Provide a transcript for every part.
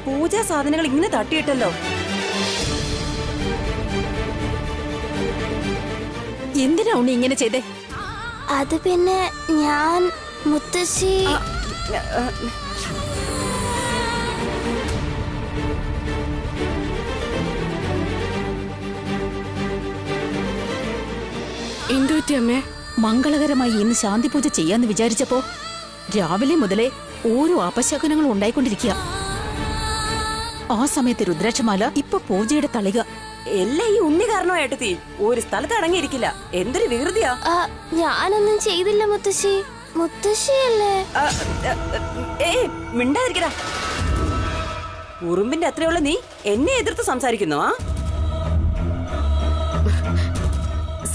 പൂജാ സാധനങ്ങൾ ഇങ്ങനെ തട്ടിയിട്ടല്ലോ. എന്തിനാ ഉണ്ണി ഇങ്ങനെ ചെയ്തേ? അത് പിന്നെ ഞാൻ മുത്തശ്ശി എന്തുപറ്റിയമ്മേ? മംഗളകരമായി ഇന്ന് ശാന്തി പൂജ ചെയ്യാന്ന് വിചാരിച്ചപ്പോ രാവിലെ മുതലേ ഓരോ അപശകുനങ്ങളും ഉണ്ടായിക്കൊണ്ടിരിക്കുക. ആ സമയത്ത് രുദ്രാക്ഷമാല, ഇപ്പൊ പൂജയുടെ തളിക. എല്ലാം ഈ ഉണ്ണി കാരണോ ഏട്ടത്തി? ഒരു സ്ഥലത്ത് അടങ്ങിയിരിക്കില്ല. എന്തൊരു വികൃതിയാ. ഞാനൊന്നും ചെയ്തില്ല മുത്തശ്ശി. മുത്തശ്ശിയല്ലേ? മിണ്ടാതിരിക്കടാ. ഉറുമ്പിന്റെ അത്രയുള്ള നീ എന്നെ എതിർത്ത് സംസാരിക്കുന്നു.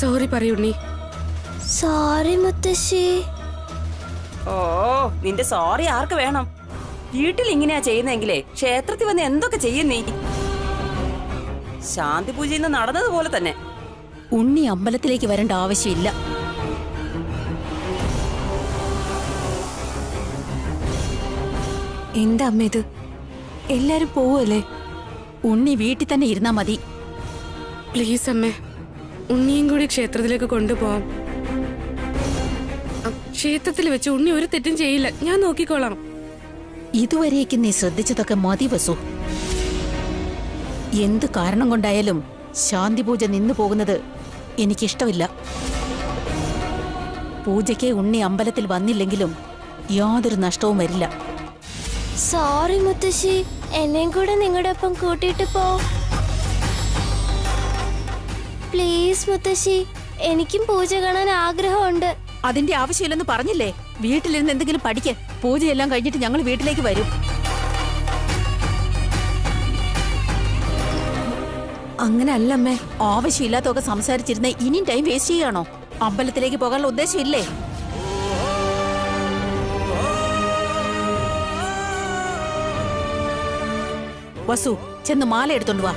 സോറി പറയുണ്ണി. സോറി മുത്തശ്ശി. ഓ, നിന്റെ സോറി ആർക്ക് വേണം? വീട്ടിൽ ഇങ്ങനെയാ ചെയ്യുന്നെങ്കിലേ ക്ഷേത്രത്തിൽ വന്ന് എന്തൊക്കെ ചെയ്യും നീ? ശാന്തി പൂജ ഇന്ന് നടന്നതുപോലെ തന്നെ. ഉണ്ണി അമ്പലത്തിലേക്ക് വരേണ്ട ആവശ്യമില്ല. എന്താ അമ്മ ഇത്? എല്ലാരും പോവല്ലേ? ഉണ്ണി വീട്ടിൽ തന്നെ ഇരുന്നാ മതി. പ്ലീസ് അമ്മേ, ഉണ്ണിയും കൂടി ക്ഷേത്രത്തിലേക്ക് കൊണ്ടുപോവാം. ക്ഷേത്രത്തിൽ വെച്ച് ഉണ്ണി ഒരു തെറ്റും ചെയ്യില്ല. ഞാൻ നോക്കിക്കോളാം. ഇതുവരേക്ക് നീ ശ്രദ്ധിച്ചതൊക്കെ മതി വസു. എന്ത് കാരണം കൊണ്ടായാലും ശാന്തി പൂജ നിന്നു പോകുന്നത് എനിക്കിഷ്ടമില്ല. പൂജയ്ക്ക് ഉണ്ണി അമ്പലത്തിൽ വന്നില്ലെങ്കിലും യാതൊരു നഷ്ടവും വരില്ല. സോറി മുത്തശ്ശി. എന്നെയും കൂടെ നിങ്ങളുടെ ഒപ്പം കൂട്ടിയിട്ട് പോ പ്ലീസ് മുത്തശ്ശി. എനിക്കും പൂജ കാണാൻ ആഗ്രഹമുണ്ട്. അതിന്റെ ആവശ്യമില്ലെന്ന് പറഞ്ഞില്ലേ? വീട്ടിലിരുന്ന് എന്തെങ്കിലും പഠിക്ക്. പൂജയെല്ലാം കഴിഞ്ഞിട്ട് ഞങ്ങൾ വീട്ടിലേക്ക് വരും. അങ്ങനെ അല്ലമ്മേ. ആവശ്യമില്ലാത്തൊക്കെ സംസാരിച്ചിരുന്ന ഇനിയും ടൈം വേസ്റ്റ് ചെയ്യാണോ? അമ്പലത്തിലേക്ക് പോകാനുള്ള ഉദ്ദേശമില്ലേ? വസു, ചെന്ന് മാല എടുത്തോണ്ട് വാ.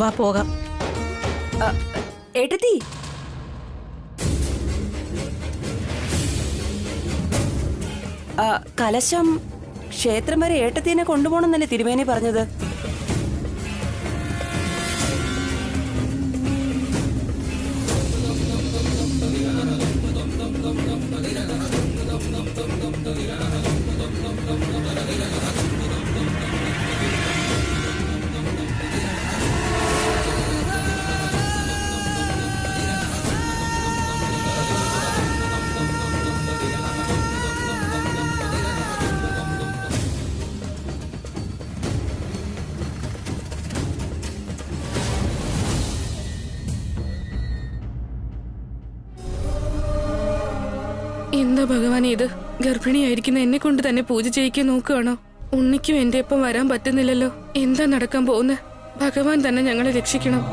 വാ പോകാം. ഏട്ടത്തി, കലശം ക്ഷേത്രം വരെ ഏട്ടത്തിനെ കൊണ്ടുപോകണമെന്നല്ലേ തിരുമേനി പറഞ്ഞത്? എന്താ ഭഗവാൻ ഇത്? ഗർഭിണിയായിരിക്കുന്ന എന്നെ കൊണ്ട് തന്നെ പൂജ ചെയ്യിക്കാൻ നോക്കുകയാണോ? ഉണ്ണിക്കും എന്റെ ഒപ്പം വരാൻ പറ്റുന്നില്ലല്ലോ. എന്താ നടക്കാൻ പോകുന്നത്? ഭഗവാൻ തന്നെ ഞങ്ങളെ രക്ഷിക്കണം.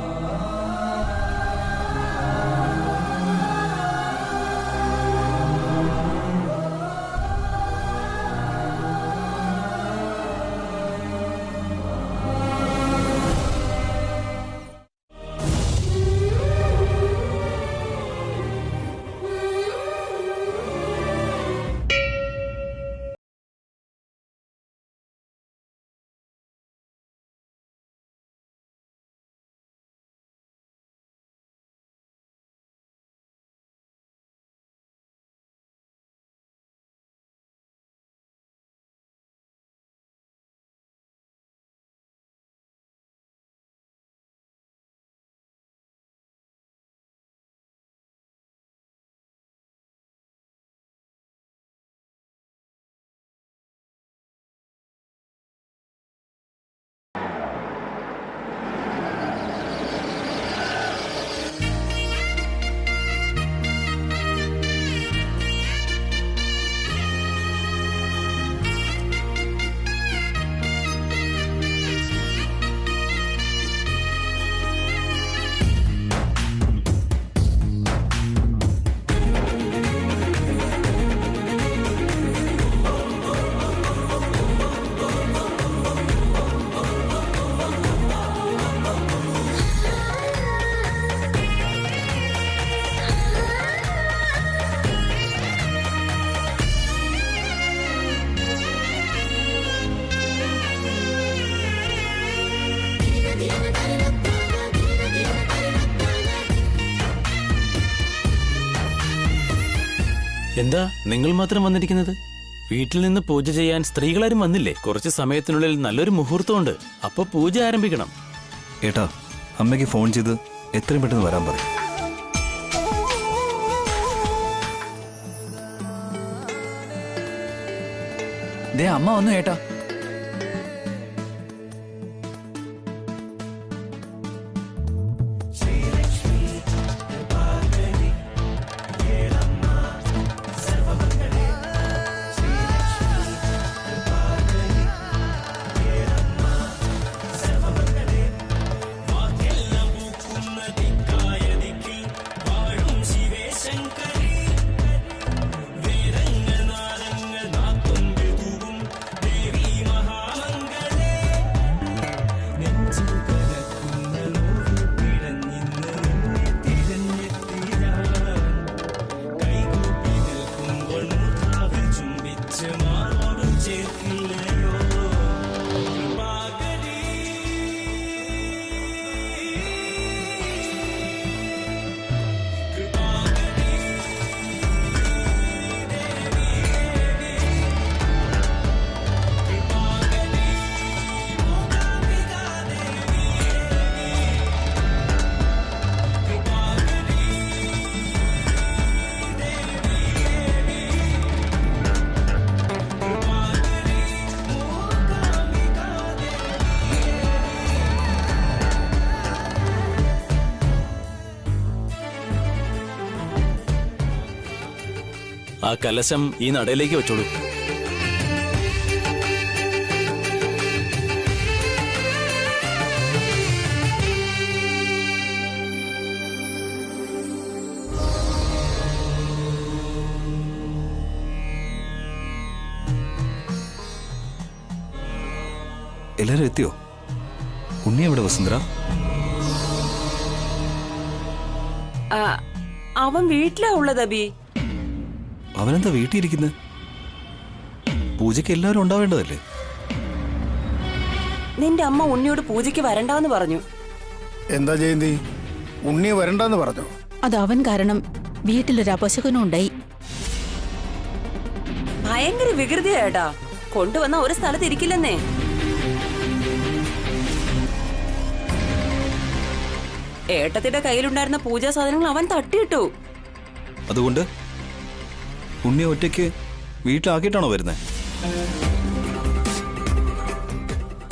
എന്താ നിങ്ങൾ മാത്രം വന്നിരിക്കുന്നത്? വീട്ടിൽ നിന്ന് പൂജ ചെയ്യാൻ സ്ത്രീകളാരും വന്നില്ലേ? കുറച്ച് സമയത്തിനുള്ളിൽ നല്ലൊരു മുഹൂർത്തമുണ്ട്. അപ്പൊ പൂജ ആരംഭിക്കണം. ഏട്ടാ, അമ്മയ്ക്ക് ഫോൺ ചെയ്ത് എത്രയും പെട്ടെന്ന് വരാൻ പറയും. ദേ അമ്മ വന്നു ഏട്ടാ. ആ കലശം ഈ നടയിലേക്ക് വെച്ചോളൂ. എല്ലാരും എത്തിയോ? ഉണ്ണി എവിടെ വസുന്ധര? അവൻ വീട്ടിലാ ഉള്ളത് അബി. അവനെന്താ വീട്ടിലിരിക്കുന്നത്? പൂജയ്ക്ക് എല്ലാവരും ഉണ്ടാവേണ്ടതല്ലേ? നിന്റെ അമ്മ ഉണ്ണിയോട് പൂജയ്ക്ക് വരണ്ടാന്ന് പറഞ്ഞു. എന്താ ജയന്തി, ഉണ്ണിയെ വരണ്ടെന്ന് പറഞ്ഞു? അത് അവൻ കാരണം വീട്ടിലൊരു അപശകുനം ഉണ്ടായി. ഭയങ്കര വികൃതിയാട്ടാ. കൊണ്ടുവന്ന ഒരു സ്ഥലത്ത് ഇരിക്കില്ലെന്നേ. ഏട്ടത്തിന്റെ കയ്യിലുണ്ടായിരുന്ന പൂജാ സാധനങ്ങൾ അവൻ തട്ടിയിട്ടു. അതുകൊണ്ട് ഉണ്ണിയെ ഒറ്റയ്ക്ക് വീട്ടിലാക്കിയിട്ടാണോ വരുന്നത്?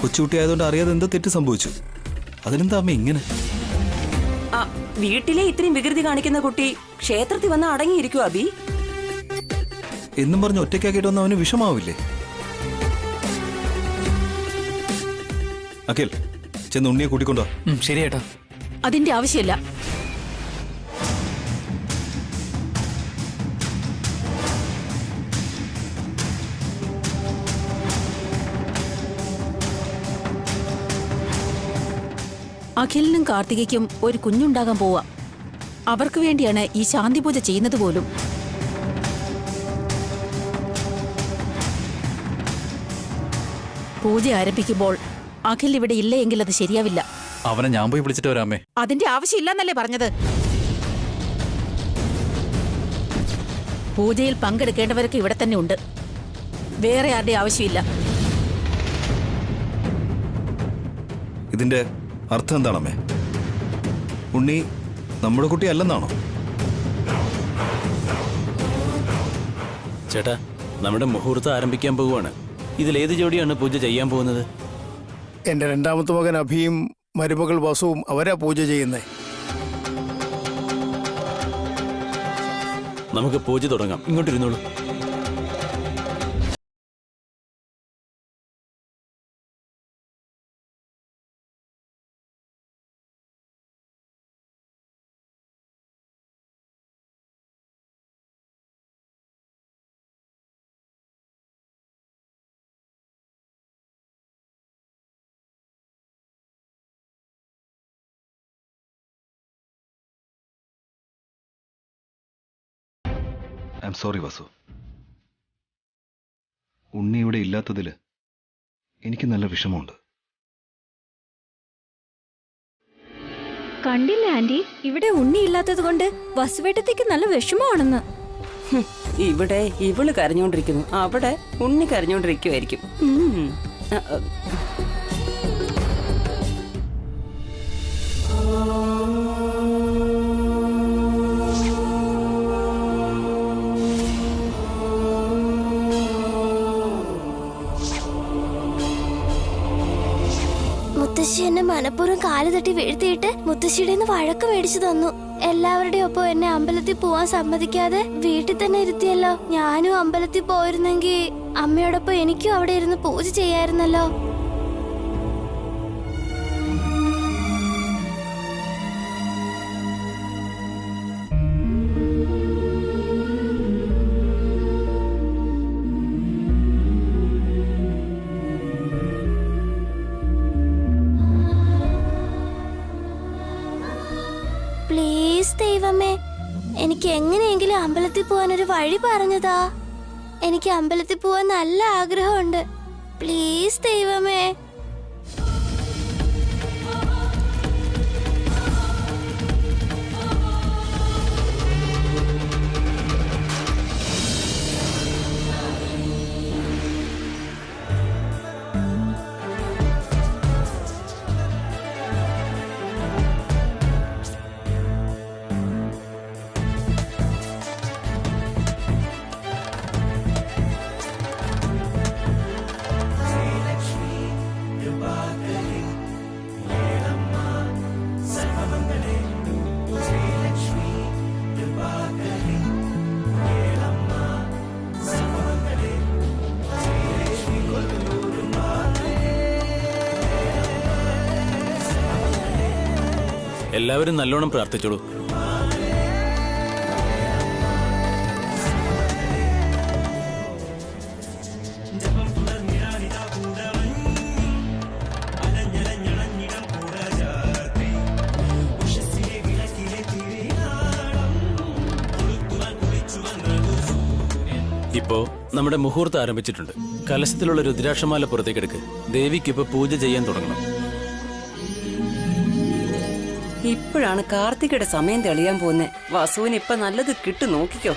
കൊച്ചുകുട്ടി ആയതുകൊണ്ട് അറിയാതെ എന്താ തെറ്റ് സംഭവിച്ചു. അതിനെന്താ അമ്മ ഇങ്ങനെ? വീട്ടിലെ ഇത്രയും വികൃതി കാണിക്കുന്ന കുട്ടി ക്ഷേത്രത്തിൽ വന്ന് അടങ്ങിയിരിക്കും അബി. എന്നും പറഞ്ഞ് ഒറ്റയ്ക്കാക്കിയിട്ട് വന്ന അവന് വിഷമാവില്ലേ? അഖിൽ, ചെന്ന് ഉണ്ണിയെ കൂട്ടിക്കൊണ്ടോ. ശരി ഏട്ടാ. അതിന്റെ ആവശ്യമില്ല. അഖിലിനും കാർത്തികയ്ക്കും ഒരു കുഞ്ഞുണ്ടാകാൻ പോവാ. അവർക്ക് വേണ്ടിയാണ് ഈ ശാന്തി പൂജ ചെയ്യുന്നത് പോലും. പൂജ ആരംഭിക്കുമ്പോൾ അഖിൽ ഇവിടെ ഇല്ല എങ്കിൽ അത് ശരിയാവില്ല. അവനെ ഞാൻ പോയി വിളിച്ചിട്ട് വരാമേ. അതിന്റെ ആവശ്യമില്ലെന്നല്ലേ പറഞ്ഞത്? പൂജയിൽ പങ്കെടുക്കേണ്ടവരൊക്കെ ഇവിടെ തന്നെ ഉണ്ട്. വേറെ ആരുടെ ആവശ്യമില്ല. ഇതിന്റെ അർത്ഥം എന്താണമ്മേ? ഉണ്ണി നമ്മുടെ കുട്ടി അല്ലെന്നാണോ? ചേട്ടാ, നമ്മുടെ മുഹൂർത്തം ആരംഭിക്കാൻ പോവുകയാണ്. ഇതിലേത് ജോഡിയാണ് പൂജ ചെയ്യാൻ പോകുന്നത്? എന്റെ രണ്ടാമത്തെ മകൻ അഭിയും മരുമകൾ വസുവും അവരാ പൂജ ചെയ്യുന്നേ. നമുക്ക് പൂജ തുടങ്ങാം. ഇങ്ങോട്ടിരുന്നോളൂ. ഐ എം സോറി വസു. ഉണ്ണി ഇവിടെ ഇല്ലാത്തതിൽ എനിക്ക് നല്ല വിഷമമുണ്ട്. കണ്ടില്ല ആന്റി, ഇവിടെ ഉണ്ണി ഇല്ലാത്തത് കൊണ്ട് വസുവേട്ടത്തേക്ക് നല്ല വിഷമമാണെന്ന്. ഇവിടെ ഇവള് കരഞ്ഞോണ്ടിരിക്കുന്നു, അവിടെ ഉണ്ണി കരഞ്ഞോണ്ടിരിക്കുവായിരിക്കും. മുത്തശ്ശി എന്നെ മനഃപൂർവ്വം കാല് തട്ടി വീഴ്ത്തിയിട്ട് മുത്തശ്ശിയുടെ വഴക്ക് മേടിച്ചു തന്നു. എല്ലാവരുടെയും ഒപ്പം എന്നെ അമ്പലത്തിൽ പോവാൻ സമ്മതിക്കാതെ വീട്ടിൽ തന്നെ ഇരുത്തിയല്ലോ. ഞാനും അമ്പലത്തിൽ പോയിരുന്നെങ്കിൽ അമ്മയോടൊപ്പം എനിക്കും അവിടെ ഇരുന്ന് പൂജ ചെയ്യായിരുന്നല്ലോ. പ്ലീസ് ദൈവമേ, എനിക്ക് എങ്ങനെയെങ്കിലും അമ്പലത്തിൽ പോവാൻ ഒരു വഴി പറഞ്ഞതാ. എനിക്ക് അമ്പലത്തിൽ പോവാൻ നല്ല ആഗ്രഹമുണ്ട്. പ്ലീസ് ദൈവമേ. എല്ലാവരും നല്ലോണം പ്രാർത്ഥിച്ചോളൂ. ഇപ്പോ നമ്മുടെ മുഹൂർത്തം ആരംഭിച്ചിട്ടുണ്ട്. കലശത്തിലുള്ള രുദ്രാക്ഷമാല പുറത്തേക്കെടുക്ക്. ദേവിക്കിപ്പോ പൂജ ചെയ്യാൻ തുടങ്ങണം. ഇപ്പോഴാണ് കാർത്തികയുടെ സമയം തെളിയാൻ പോകുന്നത്. വസുവിന് ഇപ്പൊ നല്ലത് കിട്ടു, നോക്കിക്കോ.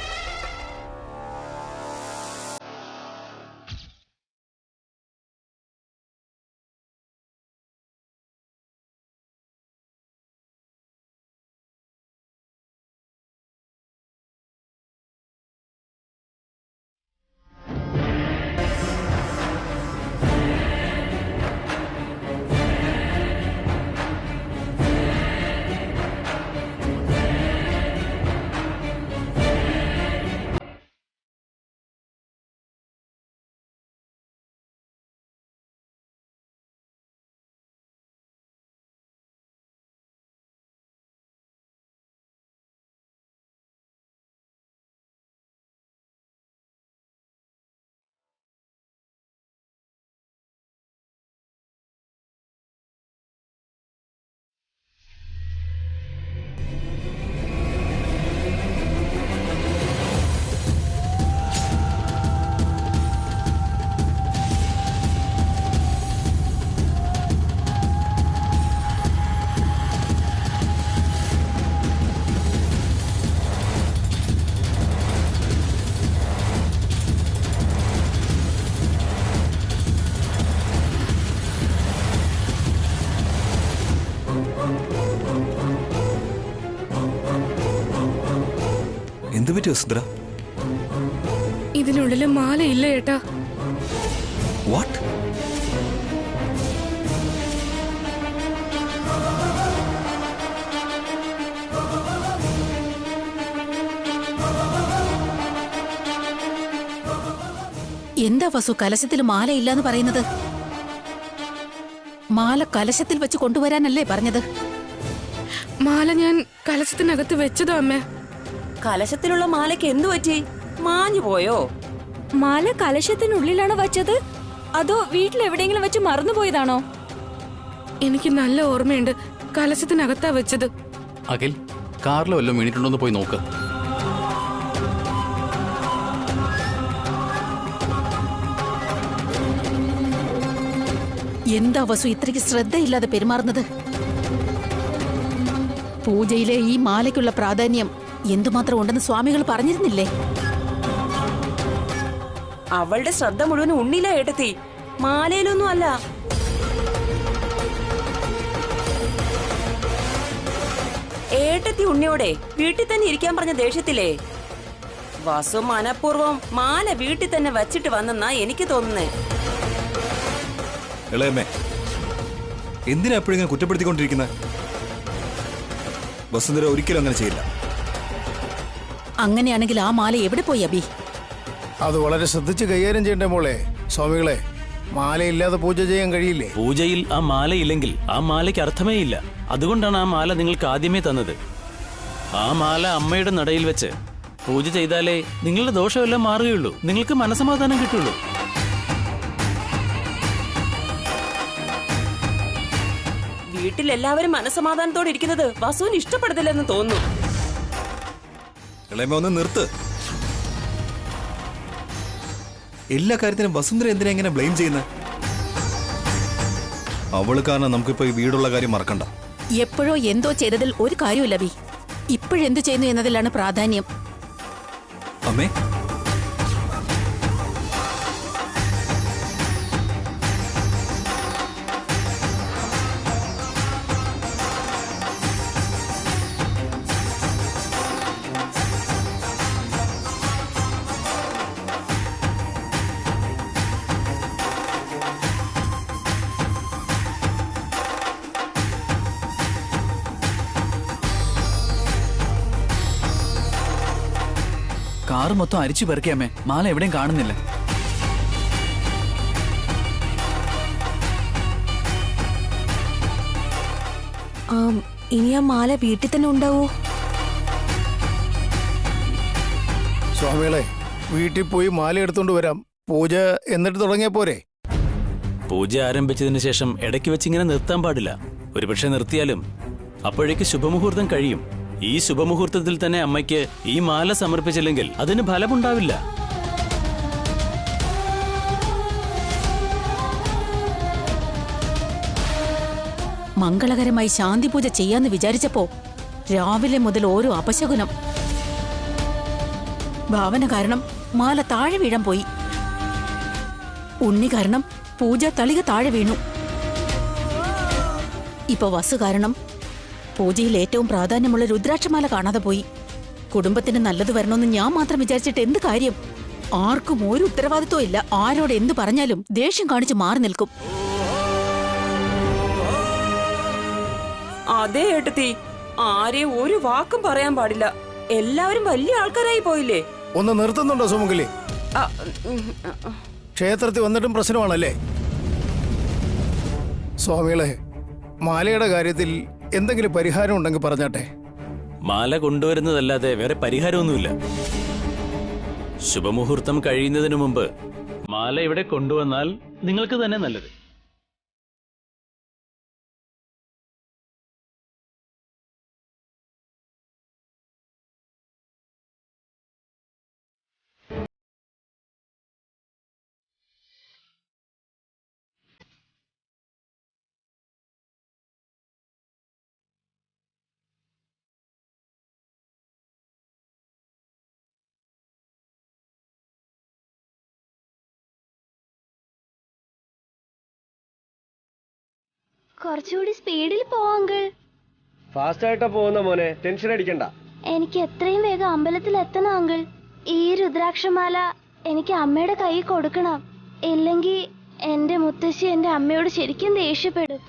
എന്ത് പറ്റി വസുന്ധര? ഇതിനുള്ളിൽ മാലയില്ല ഏട്ടാ. വാട്ട്? എന്താ വസു കലശത്തിൽ മാലയില്ലാന്ന് പറയുന്നത്? മാല കലശത്തിൽ വെച്ച് കൊണ്ടുവരാനല്ലേ പറഞ്ഞത്? മാല ഞാൻ കലശത്തിനകത്ത് വെച്ചതോ അമ്മേ. കലശത്തിലുള്ള മാലയ്ക്ക് എന്തു പറ്റി? മാഞ്ഞു പോയോ? മാല കലശത്തിനുള്ളിലാണോ വച്ചത്, അതോ വീട്ടിലെവിടെയെങ്കിലും വെച്ച് മറന്നുപോയതാണോ? എനിക്ക് നല്ല ഓർമ്മയുണ്ട്, കലശത്തിനകത്താ വെച്ചത്. അഖിൽ, കാറിൽ വല്ലതും വീണിട്ടുണ്ടോന്ന് പോയി നോക്ക്. എന്താ വസു ഇത്രയ്ക്ക് ശ്രദ്ധയില്ലാതെ പെരുമാറുന്നത്? പൂജയിലെ ഈ മാലയ്ക്കുള്ള പ്രാധാന്യം എന്തുമാത്രം ഉണ്ടെന്ന് സ്വാമികൾ പറഞ്ഞിരുന്നില്ലേ? അവളുടെ ശ്രദ്ധ മുഴുവൻ ഉണ്ണിയിലാ ഏട്ടത്തി, മാലയിലൊന്നും അല്ല. ഏട്ടത്തി ഉണ്ണിയോടെ വീട്ടിൽ തന്നെ ഇരിക്കാൻ പറഞ്ഞ ദേഷ്യത്തിലേ വസു മനഃപൂർവ്വം മാല വീട്ടിൽ തന്നെ വച്ചിട്ട് വന്നെന്നാ എനിക്ക് തോന്നുന്നേ. ഇളയമ്മേ, എന്തിനാ എപ്പോഴും ഇങ്ങനെ കുറ്റപ്പെടുത്തിക്കൊണ്ടിരിക്കുന്നത്? വസുന്ധര ഒരിക്കലും അങ്ങനെ ചെയ്യില്ല. അങ്ങനെയാണെങ്കിൽ ആ മാല എവിടെ പോയി അബി? അത് വളരെ ശ്രദ്ധിച്ച് കൈകാര്യം ചെയ്യണ്ടേ മോളെ. സ്വാമികളെ, മാലയില്ലാതെ പൂജ ചെയ്യാൻ കഴിയില്ലേ? പൂജയിൽ ആ മാല ഇല്ലെങ്കിൽ ആ മാലയ്ക്ക് അർത്ഥമേ ഇല്ല. അതുകൊണ്ടാണ് ആ മാല നിങ്ങൾക്ക് ആദ്യമേ തന്നത്. ആ മാല അമ്മയുടെ നടയിൽ വെച്ച് പൂജ ചെയ്താലേ നിങ്ങളുടെ ദോഷമെല്ലാം മാറുകയുള്ളൂ, നിങ്ങൾക്ക് മനസമാധാനം കിട്ടുള്ളൂ. വീട്ടിൽ എല്ലാവരും മനസമാധാനത്തോടെ ഇരിക്കുന്നത് വസുവിന് ഇഷ്ടപ്പെടുന്നില്ലെന്ന് തോന്നുന്നു. ഇളയമ്മ ഒന്ന് നിർത്ത്. എല്ലാ കാര്യത്തിനും വസുന്ധര എന്തിനാ ഇങ്ങനെ ബ്ലെയിം ചെയ്യുന്നത്? അവള് കാരണം നമുക്കിപ്പോ ഈ വീടുള്ള കാര്യം മറക്കണ്ട. എപ്പോഴോ എന്തോ ചെയ്തതിൽ ഒരു കാര്യമില്ല ബി. ഇപ്പോഴെന്തു ചെയ്യുന്നു എന്നതിലാണ് പ്രാധാന്യം. അമ്മേ, കാറ് മൊത്തം അരിച്ചു പെറുക്കിയമ്മേ, മാല എവിടെയും കാണുന്നില്ല. ഇനി ആ മാല വീട്ടിൽ തന്നെ ഉണ്ടാവോ? സ്വാമികളെ, വീട്ടിൽ പോയി മാല എടുത്തോണ്ട് വരാം. പൂജ എന്നിട്ട് തുടങ്ങിയ പോരെ? പൂജ ആരംഭിച്ചതിന് ശേഷം ഇടയ്ക്ക് വെച്ച് ഇങ്ങനെ നിർത്താൻ പാടില്ല. ഒരുപക്ഷെ നിർത്തിയാലും അപ്പോഴേക്ക് ശുഭമുഹൂർത്തം കഴിയും. ഈ ശുഭമുഹൂർത്തത്തിൽ തന്നെ അമ്മയ്ക്ക് ഈ മാല സമർപ്പിച്ചില്ലെങ്കിൽ അതിന് ഫലമുണ്ടാവില്ല. മംഗളകരമായി ശാന്തി പൂജ ചെയ്യാന്ന് വിചാരിച്ചപ്പോ രാവിലെ മുതൽ ഓരോ അപശകുനം. ഭാവന കാരണം മാല താഴെ വീഴാൻ പോയി. ഉണ്ണി കാരണം പൂജ തളിക താഴെ വീണു. ഇപ്പൊ വസു കാരണം പൂജയിൽ ഏറ്റവും പ്രാധാന്യമുള്ള രുദ്രാക്ഷമാല കാണാതെ പോയി. കുടുംബത്തിന് നല്ലത് വരണമെന്ന് ഞാൻ മാത്രം വിചാരിച്ചിട്ട് എന്ത് കാര്യം? ആർക്കും ഒരു ഉത്തരവാദിത്വം ഇല്ല. ആരോട് എന്ത് പറഞ്ഞാലും ദേഷ്യം കാണിച്ച് മാറി നിൽക്കും. അതേ ഏട്ടത്തി, ആരെയും ഒരു വാക്കും പറയാൻ പാടില്ല. എല്ലാവരും വലിയ ആൾക്കാരായി പോയില്ലേ? ഒന്ന് നിർത്തുന്നുണ്ടോ സുമുഖലി? ക്ഷേത്രത്തിൽ വന്നിട്ടും പ്രശ്നമാണല്ലേ? സ്വാമികളെ, മാലയുടെ കാര്യത്തിൽ എന്തെങ്കിലും പരിഹാരം ഉണ്ടെങ്കിൽ പറഞ്ഞാട്ടെ. മാല കൊണ്ടുവരുന്നതല്ലാതെ വേറെ പരിഹാരമൊന്നുമില്ല. ശുഭമുഹൂർത്തം കഴിയുന്നതിന് മുമ്പ് മാല ഇവിടെ കൊണ്ടുവന്നാൽ നിങ്ങൾക്ക് തന്നെ നല്ലത്. കുറച്ചുകൂടി സ്പീഡിൽ പോവാങ്കിൾ. ഫാസ്റ്റ് ആയിട്ടാ പോകുന്ന മോനെ, ടെൻഷൻ അടിക്കണ്ട. എനിക്ക് എത്രയും വേഗം അമ്പലത്തിൽ എത്തണം അങ്കിൾ. ഈ രുദ്രാക്ഷമാല എനിക്ക് അമ്മയുടെ കൈ കൊടുക്കണം. ഇല്ലെങ്കിൽ എന്റെ മുത്തശ്ശി എന്റെ അമ്മയോട് ശരിക്കും ദേഷ്യപ്പെടും.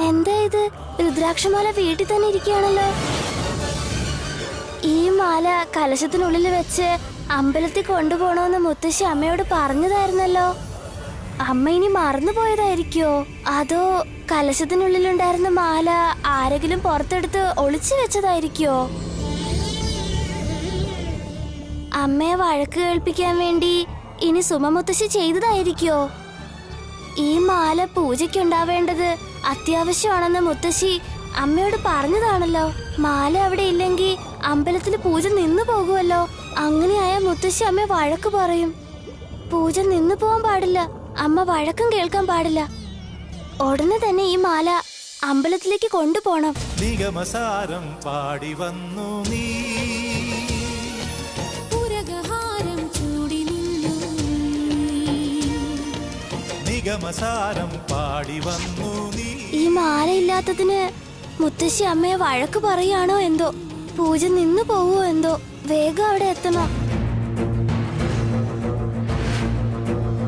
എന്താ ഇത്? രുദ്രാക്ഷമാല വീട്ടിൽ തന്നെ ഇരിക്കുകയാണല്ലോ. ഈ മാല കലശത്തിനുള്ളിൽ വെച്ച് അമ്പലത്തിൽ കൊണ്ടുപോകണമെന്ന് മുത്തശ്ശി അമ്മയോട് പറഞ്ഞതായിരുന്നല്ലോ. അമ്മ ഇനി മറന്നുപോയതായിരിക്കോ? അതോ കലശത്തിനുള്ളിലുണ്ടായിരുന്ന മാല ആരെങ്കിലും പുറത്തെടുത്ത് ഒളിച്ചു വെച്ചതായിരിക്കോ? അമ്മയെ വഴക്ക് കേൾപ്പിക്കാൻ വേണ്ടി ഇനി സുമ മുത്തശ്ശി ചെയ്തതായിരിക്കോ? ഈ മാല പൂജയ്ക്കുണ്ടാവേണ്ടത് അത്യാവശ്യമാണെന്ന് മുത്തശ്ശി അമ്മയോട് പറഞ്ഞതാണല്ലോ. മാല അവിടെ ഇല്ലെങ്കിൽ അമ്പലത്തിൽ പൂജ നിന്നു പോകുമല്ലോ. അങ്ങനെയായ മുത്തശ്ശി അമ്മ വഴക്ക് പറയും. പൂജ നിന്നു പോവാൻ പാടില്ല, അമ്മ വഴക്കം കേൾക്കാൻ പാടില്ല. ഉടനെ തന്നെ ഈ മാല അമ്പലത്തിലേക്ക് കൊണ്ടുപോണം. നിഗമസാരം പാടി വന്നു നീ, പുരകഹാരം ചൂടി നിന്നു, നിഗമസാരം പാടി വന്നു നീ. ഈ മാല ഇല്ലാത്തതിന് മുത്തശ്ശി അമ്മയെ വഴക്ക് പറയാണോ എന്തോ, പൂജ നിന്നു പോവോ എന്തോ. വേഗം അവിടെ എത്തണം.